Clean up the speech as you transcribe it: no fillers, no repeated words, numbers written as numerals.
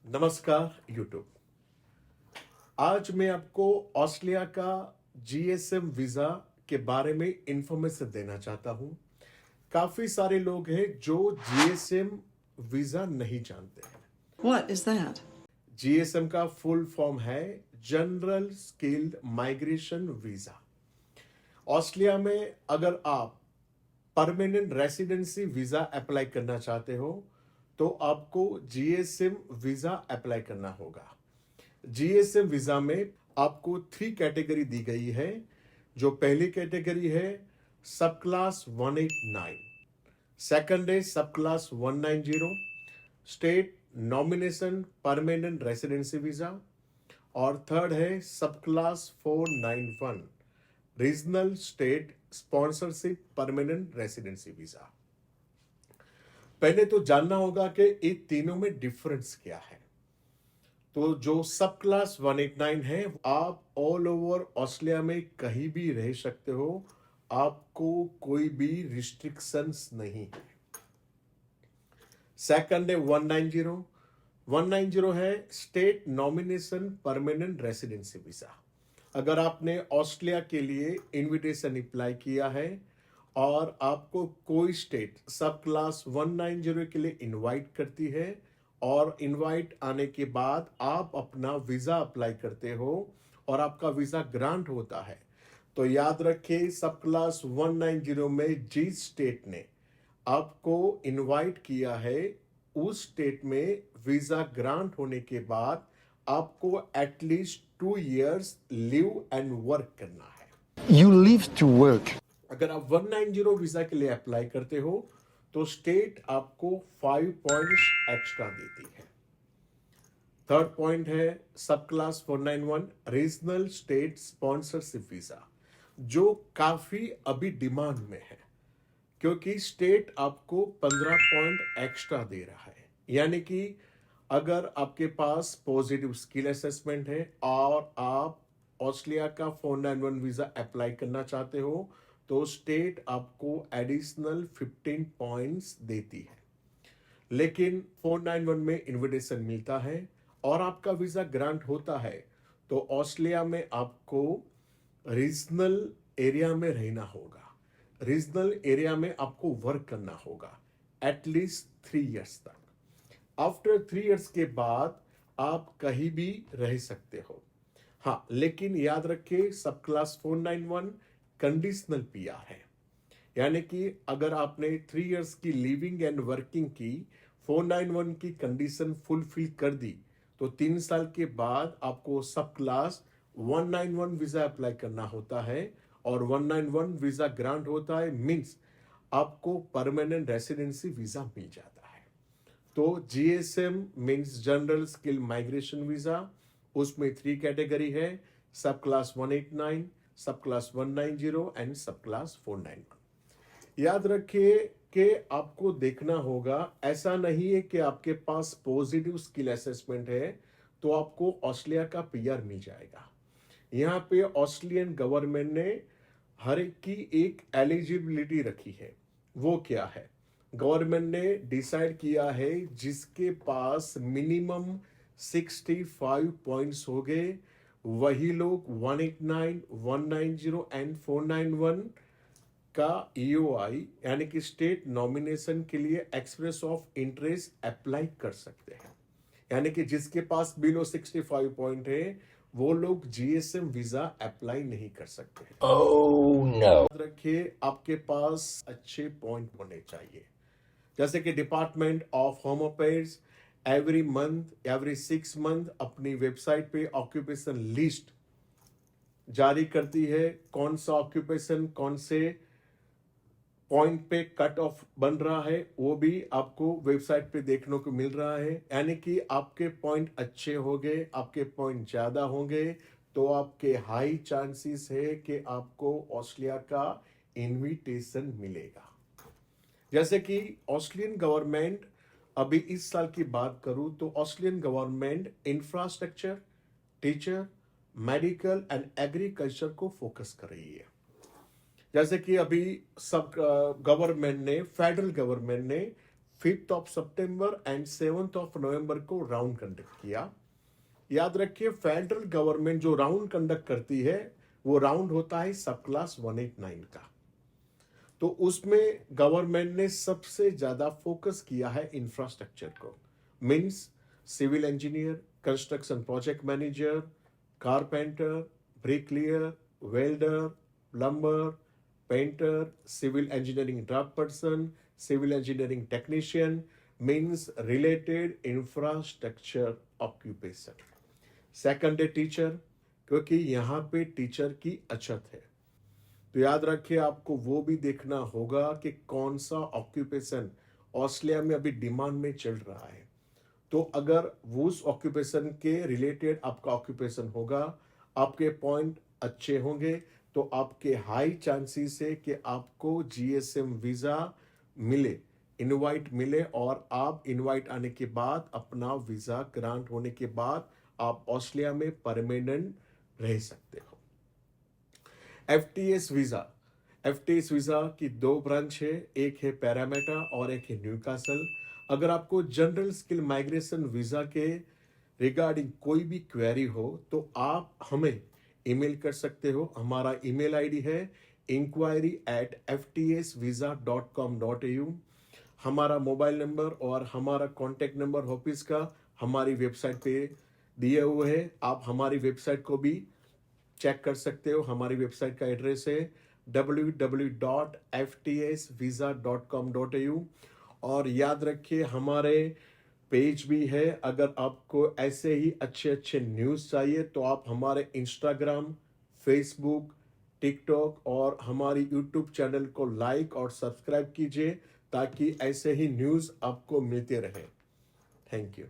नमस्कार यूट्यूब। आज मैं आपको ऑस्ट्रेलिया का जीएसएम वीजा के बारे में इंफॉर्मेशन देना चाहता हूं। काफी सारे लोग हैं जो जीएसएम वीजा नहीं जानते हैं। What is that? जीएसएम का फुल फॉर्म है general skilled migration visa. Australia में अगर आप परमानेंट रेसिडेंसी वीजा अप्लाई करना चाहते हो तो आपको जीएसएम वीजा अप्लाई करना होगा। जीएसएम वीजा में आपको 3 कैटेगरी दी गई है। जो पहली कैटेगरी है सब क्लास 189, सेकंड है सब class 190 state nomination permanent residency visa, और थर्ड है सब class 491 regional state sponsorship permanent residency visa. पहले तो जानना होगा कि इन तीनों में डिफरेंस क्या है। तो जो सब क्लास 189 है, आप ऑल ओवर ऑस्ट्रेलिया में कहीं भी रह सकते हो, आपको कोई भी रिस्ट्रिक्शंस नहीं है। सेकंड है 190 है state nomination permanent residency visa. अगर आपने ऑस्ट्रेलिया के लिए इनविटेशन अप्लाई किया है और आपको कोई स्टेट सब क्लास 190 के लिए इनवाइट करती है और इनवाइट आने के बाद आप अपना वीजा अप्लाई करते हो और आपका वीजा ग्रांट होता है, तो याद रखें सब क्लास 190 में जिस स्टेट ने आपको इनवाइट किया है उस स्टेट में वीजा ग्रांट होने के बाद आपको at least 2 years live and work करना है। You live to work. अगर आप 190 वीजा के लिए अप्लाई करते हो तो स्टेट आपको 5 पॉइंट्स एक्स्ट्रा देती है। थर्ड पॉइंट है सब class 491 regional state sponsorship visa, जो काफी अभी डिमांड में है क्योंकि स्टेट आपको 15 पॉइंट एक्स्ट्रा दे रहा है। यानी कि अगर आपके पास पॉजिटिव स्किल असेसमेंट है और आप ऑस्ट्रेलिया का 491 वीजा अप्लाई करना चाहते हो तो स्टेट आपको एडिशनल 15 पॉइंट्स देती है। लेकिन 491 में इनविटेशन मिलता है और आपका वीजा ग्रांट होता है तो ऑस्ट्रेलिया में आपको रीजनल एरिया में रहना होगा। रीजनल एरिया में आपको वर्क करना होगा एटलीस्ट 3 years तक। आफ्टर 3 years के बाद आप कहीं भी रह सकते हो। हाँ, लेकिन याद रखिए सब क्लास 491 कंडीशनल पीआर है। यानी कि अगर आपने 3 years की लिविंग एंड वर्किंग की 491 की कंडीशन फुलफिल कर दी तो 3 साल के बाद आपको सब क्लास 191 वीजा अप्लाई करना होता है और 191 वीजा ग्रांट होता है, मींस आपको परमानेंट रेसिडेंसी वीजा मिल जाता है। तो GSM means general skill migration visa, उसमें 3 कैटेगरी है सब क्लास 189, सब क्लास 190 एंड सब क्लास 491। याद रखिए कि आपको देखना होगा, ऐसा नहीं है कि आपके पास पॉजिटिव स्किल असेसमेंट है तो आपको ऑस्ट्रेलिया का पीआर मिल जाएगा। यहाँ पे ऑस्ट्रेलियन गवर्नमेंट ने हर एक की एक एलिजिबिलिटी रखी है। वो क्या है? गवर्नमेंट ने डिसाइड किया है जिसके पास मिनिमम 65 पॉइंट्स हो गए वही लोग 189, 190 एंड 491 का ईओआई यानी कि स्टेट नॉमिनेशन के लिए एक्सप्रेस ऑफ इंटरेस्ट अप्लाई कर सकते हैं। यानी कि जिसके पास बिलो 65 पॉइंट है वो लोग जीएसएम वीजा अप्लाई नहीं कर सकते। Oh no. याद रखिए आपके पास अच्छे पॉइंट होने चाहिए, जैसे कि department of home affairs every month every 6 month अपनी वेबसाइट पे ऑक्यूपेशन लिस्ट जारी करती है। कौन सा ऑक्यूपेशन कौन से पॉइंट पे कट ऑफ बन रहा है वो भी आपको वेबसाइट पे देखने को मिल रहा है। यानी कि आपके पॉइंट अच्छे होंगे, आपके पॉइंट ज्यादा होंगे तो आपके हाई चांसेस है कि आपको ऑस्ट्रेलिया का इनविटेशन मिलेगा। जैसे कि ऑस्ट्रेलियन गवर्नमेंट, अभी इस साल की बात करूं तो Australian government infrastructure, teacher, medical and agriculture को फोकस कर रही है। जैसे कि अभी सब गवर्नमेंट ने, फेडरल गवर्नमेंट ने 5th of September and 7th of November को राउंड कंडक्ट किया। याद रखिए फेडरल गवर्नमेंट जो राउंड कंडक्ट करती है वो राउंड होता है सब क्लास 189 का। तो उसमें गवर्नमेंट ने सबसे ज्यादा फोकस किया है इंफ्रास्ट्रक्चर को, means civil engineer, construction project manager, carpenter, bricklayer, welder, plumber, painter, civil engineering draft person, civil engineering technician, means related infrastructure occupation. Second है टीचर, क्योंकि यहाँ पे टीचर की अछत है। तो याद रखिए आपको वो भी देखना होगा कि कौन सा ऑक्यूपेशन ऑस्ट्रेलिया में अभी डिमांड में चल रहा है। तो अगर वो उस ऑक्यूपेशन के रिलेटेड आपका ऑक्यूपेशन होगा, आपके पॉइंट अच्छे होंगे, तो आपके हाई चांसेस है कि आपको जीएसएम वीजा मिले, इनवाइट मिले, और आप इनवाइट आने के बाद अपना वीजा ग्रांट होने के बाद आप ऑस्ट्रेलिया में परमानेंट रह सकते हो। एफटीएस वीजा की दो ब्रांच है, एक है पैरामेटा और एक है न्यूकासल। अगर आपको जनरल स्किल माइग्रेशन वीजा के रिगार्डिंग कोई भी क्वेरी हो तो आप हमें ईमेल कर सकते हो। हमारा ईमेल आईडी है inquiry@ftsvisa.com.au। हमारा मोबाइल नंबर और हमारा कॉन्टेक्ट नंबर ऑफिस का हमारी वेबसाइट पे दिए हुए हैं। आप हमारी वेबसाइट को भी चेक कर सकते हो। हमारी वेबसाइट का एड्रेस है www.ftsvisa.com.au। और याद रखिए हमारे पेज भी है। अगर आपको ऐसे ही अच्छे अच्छे न्यूज़ चाहिए तो आप हमारे इंस्टाग्राम, फेसबुक, टिकटॉक और हमारी यूट्यूब चैनल को लाइक और सब्सक्राइब कीजिए ताकि ऐसे ही न्यूज़ आपको मिलते रहे। Thank you.